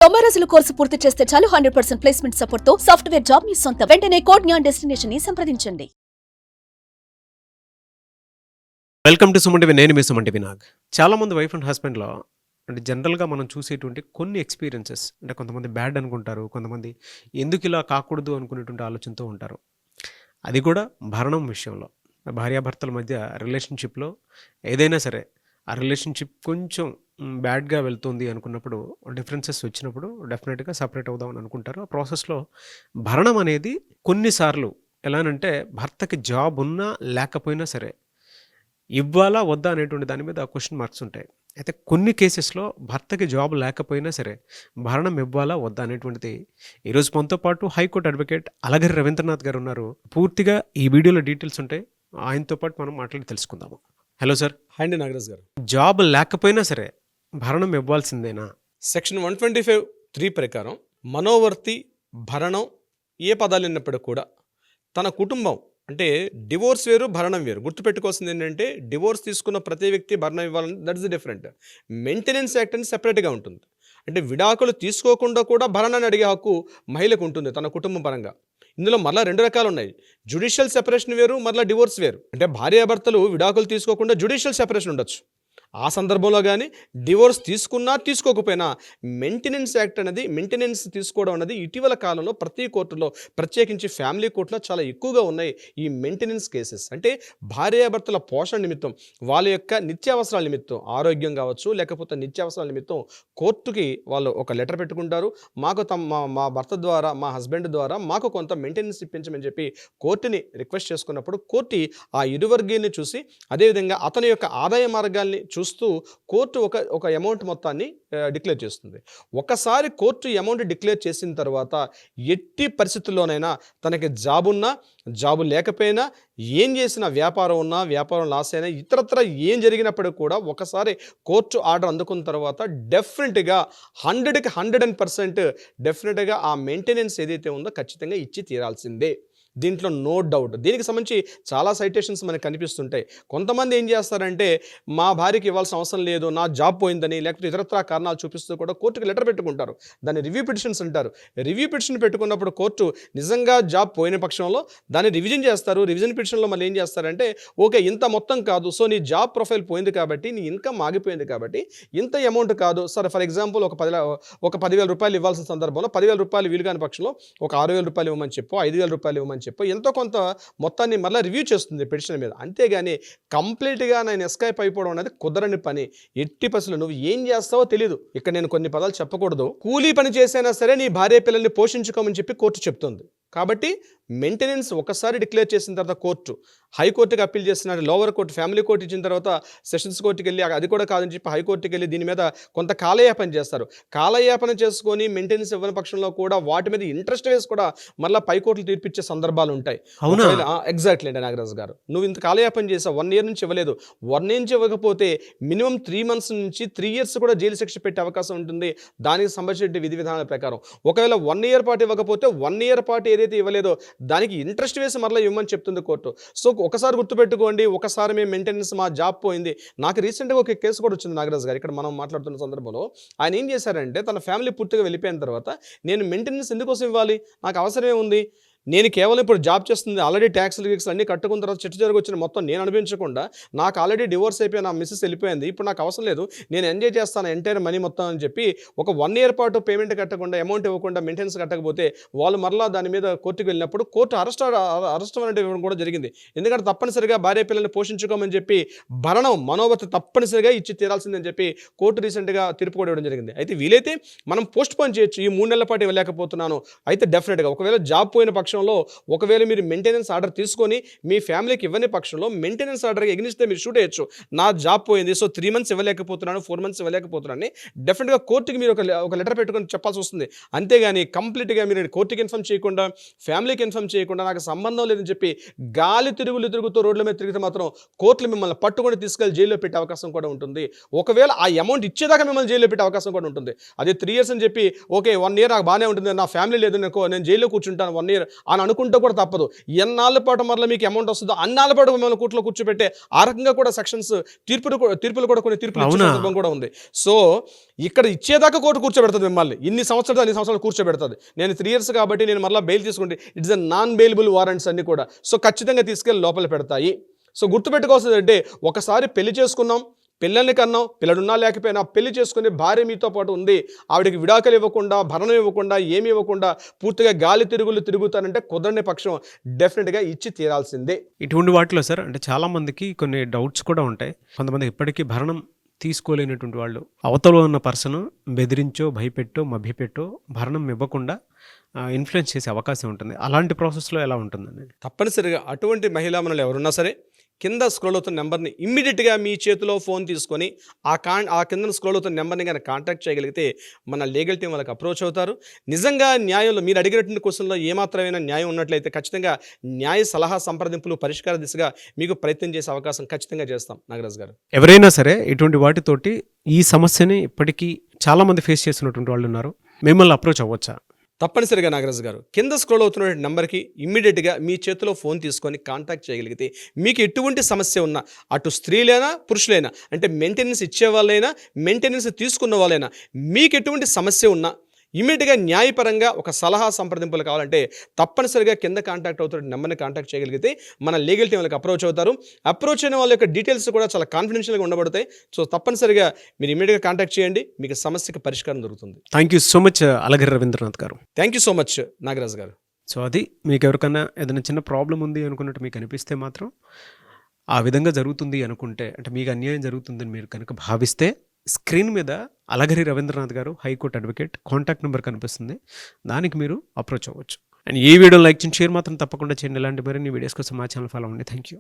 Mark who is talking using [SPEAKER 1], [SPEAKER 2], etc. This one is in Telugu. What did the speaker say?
[SPEAKER 1] 90 రోజుల కోర్సు పూర్తి చేస్తే చాలు 100% ప్లేస్మెంట్ సపోర్ట్ తో సాఫ్ట్వేర్ జాబ్ మీ సొంతం. వెంటనే కోడ్ జ్ఞాన్ డెస్టినేషన్ ని సంప్రదించండి.
[SPEAKER 2] Welcome to Suman TV. నేను మీ సుమన్ టీవీ నాగ్. చాలామంది వైఫ్ అండ్ హస్బెండ్లో అంటే జనరల్గా మనం చూసేటువంటి కొన్ని ఎక్స్పీరియన్సెస్ అంటే కొంతమంది బ్యాడ్ అనుకుంటారు, కొంతమంది ఎందుకు ఇలా కాకూడదు అనుకునేటువంటి ఆలోచనతో ఉంటారు. అది కూడా భరణం విషయంలో భార్యాభర్తల మధ్య రిలేషన్షిప్లో ఏదైనా సరే ఆ రిలేషన్షిప్ కొంచెం బ్యాడ్గా వెళ్తుంది అనుకున్నప్పుడు, డిఫరెన్సెస్ వచ్చినప్పుడు డెఫినెట్గా సపరేట్ అవుదామని అనుకుంటారు. ఆ ప్రాసెస్లో భరణం అనేది కొన్నిసార్లు ఎలానంటే భర్తకి జాబ్ ఉన్నా లేకపోయినా సరే ఇవ్వాలా వద్దా అనేటువంటి దాని మీద క్వశ్చన్ మార్క్స్ ఉంటాయి. అయితే కొన్ని కేసెస్లో భర్తకి జాబ్ లేకపోయినా సరే భరణం ఇవ్వాలా వద్దా అనేటువంటిది ఈరోజు మనతో పాటు హైకోర్టు అడ్వకేట్ అలగిరి రవీంద్రనాథ్ గారు ఉన్నారు. పూర్తిగా ఈ వీడియోలో డీటెయిల్స్ ఉంటాయి, ఆయనతో పాటు మనం మాట్లాడి తెలుసుకుందాము. Hello sir.
[SPEAKER 3] హాయ్ అండి నాగరాజ్ గారు.
[SPEAKER 2] జాబ్ లేకపోయినా సరే భరణం ఇవ్వాల్సిందేనా?
[SPEAKER 3] సెక్షన్ 125(3) ప్రకారం మనోవర్తి, భరణం ఏ పదాలు విన్నప్పటికీ కూడా తన కుటుంబం అంటే డివోర్స్ వేరు, భరణం వేరు. గుర్తుపెట్టుకోవాల్సింది ఏంటంటే డివోర్స్ తీసుకున్న ప్రతి వ్యక్తి భరణం ఇవ్వాలని, that is different. Maintenance act అని సెపరేట్గా ఉంటుంది. అంటే విడాకులు తీసుకోకుండా కూడా భరణాన్ని అడిగే హక్కు మహిళకు ఉంటుంది తన కుటుంబం పరంగా. ఇందులో మరలా 2 రకాలు ఉన్నాయి. జ్యుడిషియల్ సెపరేషన్ వేరు, మరలా డివోర్స్ వేరు. అంటే భార్యాభర్తలు విడాకులు తీసుకోకుండా జ్యుడిషియల్ సెపరేషన్ ఉండొచ్చు. ఆ సందర్భంలో కానీ డివోర్స్ తీసుకున్నా తీసుకోకపోయినా మెయింటెనెన్స్ యాక్ట్ అనేది, మెయింటెనెన్స్ తీసుకోవడం అనేది ఇటీవల కాలంలో ప్రతి కోర్టులో, ప్రత్యేకించి ఫ్యామిలీ కోర్టులో చాలా ఎక్కువగా ఉన్నాయి ఈ మెయింటెనెన్స్ కేసెస్. అంటే భార్యాభర్తల పోషణ నిమిత్తం, వాళ్ళ యొక్క నిత్యావసరాల నిమిత్తం, ఆరోగ్యం కావచ్చు లేకపోతే నిత్యావసరాల నిమిత్తం కోర్టుకి వాళ్ళు ఒక లెటర్ పెట్టుకుంటారు. మాకు మా భర్త ద్వారా, మా హస్బెండ్ ద్వారా మాకు కొంత మెయింటెనెన్స్ ఇప్పించమని చెప్పి కోర్టుని రిక్వెస్ట్ చేసుకున్నప్పుడు కోర్టు ఆ ఇరువర్గీని చూసి, అదేవిధంగా అతని యొక్క ఆదాయ మార్గాల్ని చూస్తూ కోర్టు ఒక అమౌంట్ మొత్తాన్ని డిక్లేర్ చేస్తుంది. ఒకసారి కోర్టు అమౌంట్ డిక్లేర్ చేసిన తర్వాత ఎట్టి పరిస్థితుల్లోనైనా తనకి జాబ్ ఉన్నా, జాబు లేకపోయినా, ఏం చేసినా, వ్యాపారం ఉన్నా, వ్యాపారం లాస్ అయినా, ఇతరత్ర ఏం జరిగినప్పటికీ కూడా ఒకసారి కోర్టు ఆర్డర్ అందుకున్న తర్వాత డెఫినెట్గా 100కి 100% డెఫినెట్గా ఆ మెయింటెనెన్స్ ఏదైతే ఉందో ఖచ్చితంగా ఇచ్చి తీరాల్సిందే. దీంట్లో నో డౌట్. దీనికి సంబంధించి చాలా సైటేషన్స్ మనకు కనిపిస్తుంటాయి. కొంతమంది ఏం చేస్తారంటే మా భార్యకి ఇవ్వాల్సిన అవసరం లేదు, నా జాబ్ పోయిందని, లేకపోతే ఇతరత్రా కారణాలు చూపిస్తూ కూడా కోర్టుకి లెటర్ పెట్టుకుంటారు. దాన్ని రివ్యూ పిటిషన్స్ అంటారు. రివ్యూ పిటిషన్ పెట్టుకున్నప్పుడు కోర్టు నిజంగా జాబ్ పోయిన పక్షంలో దాన్ని రివిజన్ చేస్తారు. రివిజన్ పిటిషన్లో మళ్ళీ ఏం చేస్తారంటే ఓకే ఇంత మొత్తం కాదు, సో నీ జాబ్ ప్రొఫైల్ పోయింది కాబట్టి, నీ ఇన్కమ్ ఆగిపోయింది కాబట్టి ఇంత అమౌంట్ కాదు, సరే ఫర్ ఎగ్జాంపుల్ ఒక 10,000 రూపాయలు ఇవ్వాల్సిన సందర్భంలో 10,000 రూపాయలు వీలు కాని పక్షంలో ఒక 6,000 రూపాయలు ఇవ్వమని చెప్పు, 5,000 రూపాయలు ఇవ్వమని చెప్పు, ఎంతో కొంత మొత్తాన్ని మళ్ళీ రివ్యూ చేస్తుంది పిటిషన్ మీద. అంతేగాని కంప్లీట్గా నేను ఎస్కేప్ అయిపోవడం అనేది కుదరని పని. ఎట్టి పసులు నువ్వు ఏం చేస్తావో తెలియదు. ఇక్కడ నేను కొన్ని పదాలు చెప్పకూడదు. కూలీ పని చేసైనా సరే నీ భార్య పిల్లల్ని పోషించుకోమని చెప్పి కోర్టు చెప్తుంది. కాబట్టి మెయింటెనెన్స్ ఒకసారి డిక్లేర్ చేసిన తర్వాత కోర్టు హైకోర్టుకి అప్పీల్ చేస్తున్నారు. లోవర్ కోర్టు, ఫ్యామిలీ కోర్టు ఇచ్చిన తర్వాత సెషన్స్ కోర్టుకి వెళ్ళి అది కూడా కాదని చెప్పి హైకోర్టుకి వెళ్ళి దీని మీద కొంత కాలయాపన చేస్తారు. కాలయాపన చేసుకొని మెయింటెనెన్స్ ఇవ్వని పక్షంలో కూడా వాటి మీద ఇంట్రెస్ట్ వేసి కూడా మళ్ళీ పైకోర్టులు తీర్పిచ్చే సందర్భాలు ఉంటాయి. ఎగ్జాక్ట్లీ అండి నాగరాజు గారు. నువ్వు ఇంత కాలయాపన చేసావు, 1 year నుంచి ఇవ్వలేదు, 1 year నుంచి ఇవ్వకపోతే మినిమం 3 months నుంచి 3 years కూడా జైలు శిక్ష పెట్టే అవకాశం ఉంటుంది దానికి సంబంధించిన విధి విధానాల ప్రకారం. ఒకవేళ 1 year పాటు ఇవ్వకపోతే 1 year పాటు ఏదైతే ఇవ్వలేదో దానికి ఇంట్రెస్ట్ వేసి మరలా ఇవ్వమని చెప్తుంది కోర్టు. సో ఒకసారి గుర్తుపెట్టుకోండి, ఒకసారి మేము మెయింటెనెన్స్ మా జాబ్ పోయింది. నాకు రీసెంట్గా ఒక కేసు కూడా వచ్చింది నాగరాజ్ గారు. ఇక్కడ మనం మాట్లాడుతున్న సందర్భంలో ఆయన ఏం చేశారంటే తన ఫ్యామిలీ పూర్తిగా వెళ్ళిపోయిన తర్వాత నేను మెయింటెనెన్స్ ఎందుకోసం ఇవ్వాలి, నాకు అవసరమే ఉంది, నేను కేవలం ఇప్పుడు జాబ్ చేస్తుంది, ఆల్రెడీ ట్యాక్స్లు అన్నీ కట్టుకున్న తర్వాత చెట్టు జరుగు వచ్చిన మొత్తం నేను అనిపించకుండా నాకు ఆల్రెడీ డివోర్స్ అయిపోయి నా మిస్సెస్ వెళ్ళిపోయింది, ఇప్పుడు నాకు అవసరం లేదు, నేను ఎంజాయ్ చేస్తాను ఎంటైర్ మనీ మొత్తం అని చెప్పి ఒక 1 year పాటు పేమెంట్ కట్టకుండా, అమౌంట్ ఇవ్వకుండా, మెయింటెనెన్స్ కట్టకపోతే వాళ్ళు మరలా దాని మీద కోర్టుకు వెళ్ళినప్పుడు కోర్టు అరెస్ట్ వారెంట్ ఇవ్వడం కూడా జరిగింది. ఎందుకంటే తప్పనిసరిగా భార్య పిల్లల్ని పోషించుకోమని చెప్పి భరణం, మనోవర్తి తప్పనిసరిగా ఇచ్చి తీరాల్సిందని చెప్పి కోర్టు రీసెంట్గా తీర్పు కూడా ఇవ్వడం జరిగింది. అయితే వీలైతే మనం పోస్ట్ పోన్ చేయొచ్చు, ఈ 3 నెలల పాటు ఇవ్వలేకపోతున్నాను. అయితే డెఫినెట్గా ఒకవేళ జాబ్ పోయిన పక్షంలో, ఒకవేళ మీరు మెయింటెనెన్స్ ఆర్డర్ తీసుకొని మీ ఫ్యామిలీకి ఇవ్వని పక్షంలో మెయింటెనెన్స్ ఆర్డర్కి ఎగ్నిస్ట్ మీరు షూట్ చేయొచ్చు. నా జాబ్ పోయింది, సో 3 months ఇవ్వలేకపోతున్నాను, 4 months ఇవ్వలేకపోతున్నాను, డెఫినెట్గా కోర్టుకి మీరు ఒక లెటర్ పెట్టుకొని చెప్పాల్సి వస్తుంది. అంతేగాని కంప్లీట్గా మీరు కోర్టుకి ఇన్ఫార్మ్ చేయకుండా, ఫ్యామిలీకి ఇన్ఫార్మ్ చేయకుండా నాకు సంబంధం లేదని చెప్పి గాలి తిరుగుతూ రోడ్ల మీద తిరిగితే మాత్రం కోర్టులు మిమ్మల్ని పట్టుకొని తీసుకెళ్ళి జైల్లో పెట్టే అవకాశం కూడా ఉంటుంది. ఒకవేళ ఆ అమౌంట్ ఇచ్చేదాకా మిమ్మల్ని జైల్లో పెట్టే అవకాశం కూడా ఉంటుంది. అదే 3 years అని చెప్పి ఓకే 1 year నాకు బాగానే ఉంటుంది, నా ఫ్యామిలీ లేదు, నేను జైల్లో కూర్చుంటాను 1 year అని అనుకుంటే కూడా తప్పదు. ఎన్నాళ్ళ పాటు మరలా మీకు అమౌంట్ వస్తుందో అన్నాళ్ళ పాటు మిమ్మల్ని కోర్టులో కూర్చోబెట్టే ఆ రకంగా కూడా సెక్షన్స్ తీర్పులు కూడా కొన్ని తీర్పులు ఇచ్చే సందర్భం కూడా ఉంది. సో ఇక్కడ ఇచ్చేదాకా కోర్టు కూర్చోబెడుతుంది మిమ్మల్ని, ఇన్ని సంవత్సరాలు అన్ని సంవత్సరాలు కూర్చోబెడుతుంది. నేను 3 years కాబట్టి నేను మరలా బెయిల్ తీసుకుంటే it's a non bailable warrants అన్ని కూడా సో ఖచ్చితంగా తీసుకెళ్ళి లోపల పెడతాయి. సో గుర్తుపెట్టుకోవాల్సింది అంటే ఒకసారి పెళ్లి చేసుకున్నాం, పిల్లల్ని కన్నాం, పిల్లడున్నా లేకపోయినా పెళ్లి చేసుకుని భార్య మీతో పాటు ఉంది, ఆవిడకి విడాకులు ఇవ్వకుండా, భరణం ఇవ్వకుండా, ఏమి ఇవ్వకుండా పూర్తిగా గాలి తిరుగుతానంటే కుదరని పక్షం డెఫినెట్గా ఇచ్చి తీరాల్సిందే.
[SPEAKER 2] ఇటువంటి వాటిలో సార్ అంటే చాలామందికి కొన్ని డౌట్స్ కూడా ఉంటాయి. కొంతమంది ఇప్పటికీ భరణం తీసుకోలేనటువంటి వాళ్ళు, అవతల ఉన్న పర్సన్ బెదిరించో, భయపెట్టో, మభ్యపెట్టో భరణం ఇవ్వకుండా ఇన్ఫ్లుయెన్స్ చేసే అవకాశం ఉంటుంది. అలాంటి ప్రాసెస్లో ఎలా ఉంటుందండి?
[SPEAKER 3] తప్పనిసరిగా అటువంటి మహిళా మనలు ఎవరున్నా సరే కింద స్క్రోల్ అవుతున్న నెంబర్ని ఇమ్మీడియట్గా మీ చేతిలో ఫోన్ తీసుకొని ఆ కింద స్క్రోల్ అవుతున్న నెంబర్ని కానీ కాంటాక్ట్ చేయగలిగితే మన లీగల్ టీం వాళ్ళకి అప్రోచ్ అవుతారు. నిజంగా న్యాయంలో మీరు అడిగినటువంటి క్వశ్చన్లో ఏమాత్రమైనా న్యాయం ఉన్నట్లయితే ఖచ్చితంగా న్యాయ సలహా సంప్రదింపులు పరిష్కార దిశగా మీకు ప్రయత్నం చేసే అవకాశం ఖచ్చితంగా చేస్తాం. నాగరాజ్ గారు,
[SPEAKER 2] ఎవరైనా సరే ఇటువంటి వాటితోటి ఈ సమస్యని ఇప్పటికీ చాలామంది ఫేస్ చేస్తున్నటువంటి వాళ్ళు ఉన్నారు, మిమ్మల్ని అప్రోచ్ అవ్వచ్చా?
[SPEAKER 3] తప్పనిసరిగా నాగరాజు గారు కింద స్క్రోల్ అవుతున్న నెంబర్కి ఇమ్మీడియట్గా మీ చేతిలో ఫోన్ తీసుకొని కాంటాక్ట్ చేయగలిగితే మీకు ఎటువంటి సమస్య ఉన్నా, అటు స్త్రీలైనా పురుషులైనా, అంటే మెయింటెనెన్స్ ఇచ్చే వాళ్ళైనా మెయింటెనెన్స్ తీసుకున్న వాళ్ళైనా, మీకు ఎటువంటి సమస్య ఉన్నా ఇమ్మీడియట్గా న్యాయపరంగా ఒక సలహా సంప్రదింపులు కావాలంటే తప్పనిసరిగా కింద కాంటాక్ట్ అవుతున్న నెంబర్ని కాంటాక్ట్ చేయగలిగితే మన లీగల్ టీం వాళ్ళకి అప్రోచ్ అవుతారు. అప్రోచ్ అయిన వాళ్ళ యొక్క డీటెయిల్స్ కూడా చాలా కాన్ఫిడెన్షియల్గా ఉండబడతాయి. సో తప్పనిసరిగా మీరు ఇమ్మీడియట్గా కాంటాక్ట్ చేయండి, మీకు సమస్యకి పరిష్కారం దొరుకుతుంది.
[SPEAKER 2] Thank you so much Alagiri Ravindranath గారు.
[SPEAKER 3] Thank you so much Nagaraj గారు.
[SPEAKER 2] సో అది మీకు ఎవరికైనా ఏదైనా చిన్న ప్రాబ్లం ఉంది అనుకున్నట్టు మీకు అనిపిస్తే మాత్రం, ఆ విధంగా జరుగుతుంది అనుకుంటే, అంటే మీకు అన్యాయం జరుగుతుందని మీరు కనుక భావిస్తే స్క్రీన్ మీద అలగిరి రవీంద్రనాథ్ గారు, హైకోర్టు అడ్వకేట్ కాంటాక్ట్ నెంబర్ కనిపిస్తుంది, దానికి మీరు అప్రోచ్ అవ్వచ్చు. అండ్ ఈ వీడియో లైక్ చేయండి, షేర్ మాత్రం తప్పకుండా చేయండి. ఇలాంటి మరిన్ని వీడియోస్ కోసం మా ఛానల్ ఫాలో అవ్వండి. Thank you.